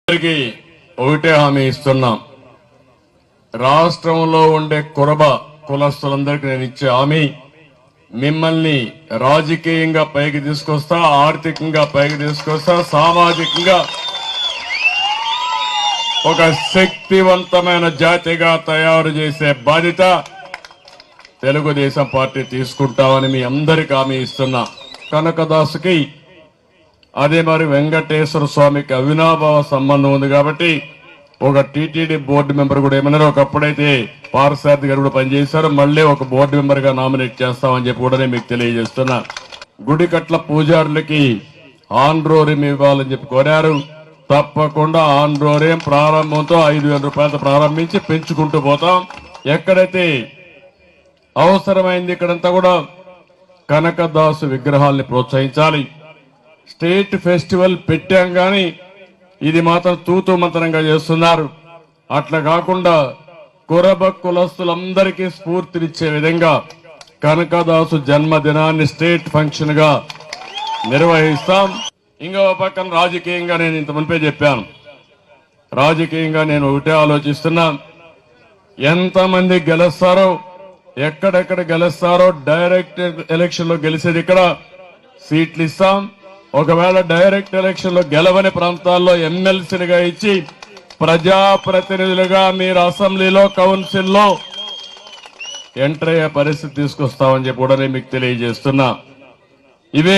ఒకటే హామీ ఇస్తున్నాం. రాష్ట్రంలో ఉండే కులస్తులందరికీ నేను ఇచ్చే హామీ, మిమ్మల్ని రాజకీయంగా పైకి తీసుకొస్తా, ఆర్థికంగా పైకి తీసుకొస్తా, సామాజికంగా ఒక శక్తివంతమైన జాతిగా తయారు చేసే బాధ్యత తెలుగుదేశం పార్టీ తీసుకుంటామని మీ అందరికీ హామీ ఇస్తున్నా. కనకదాసుకి అదే మరి వెంకటేశ్వర స్వామికి అవినాభావ సంబంధం ఉంది కాబట్టి ఒక టీటీడీ బోర్డు మెంబర్ కూడా ఏమన్నారు, ఒకప్పుడైతే పార్సారథి గారు కూడా పనిచేశారు, మళ్ళీ ఒక బోర్డు మెంబర్ గా నామినేట్ చేస్తామని చెప్పి కూడా మీకు తెలియజేస్తున్నా. గుడికట్ల పూజారులకి ఆన్రోరియం ఇవ్వాలని చెప్పి కోరారు. తప్పకుండా ఆన్రోరియం ప్రారంభంతో 5,000 రూపాయలతో ప్రారంభించి పెంచుకుంటూ పోతాం. ఎక్కడైతే అవసరమైంది ఇక్కడంతా కూడా కనకదాసు విగ్రహాల్ని ప్రోత్సహించాలి. స్టేట్ ఫెస్టివల్ పెట్టాం గాని ఇది మాత్రం తూతూ మంత్రంగా చేస్తున్నారు. అట్లా కాకుండా కులస్తులందరికీ స్ఫూర్తినిచ్చే విధంగా కనకదాసు జన్మదినాన్ని స్టేట్ ఫంక్షన్ గా నిర్వహిస్తాం. ఇంకో పక్కన రాజకీయంగా నేను ఇంత మునిపే చెప్పాను, రాజకీయంగా నేను ఒకటే ఆలోచిస్తున్నా, ఎంతమంది గెలుస్తారో, ఎక్కడెక్కడ గెలుస్తారో, డైరెక్ట్ ఎలక్షన్ లో గెలిచేది ఇక్కడ సీట్లు ఇస్తాం. ఒకవేళ డైరెక్ట్ ఎలక్షన్ లో గెలవని ప్రాంతాల్లో ఎమ్మెల్సీలుగా ఇచ్చి ప్రజాప్రతినిధులుగా మీరు అసెంబ్లీలో కౌన్సిల్లో ఎంటర్ అయ్యే పరిస్థితి తీసుకొస్తామని చెప్పి కూడా మీకు తెలియజేస్తున్నా. ఇవే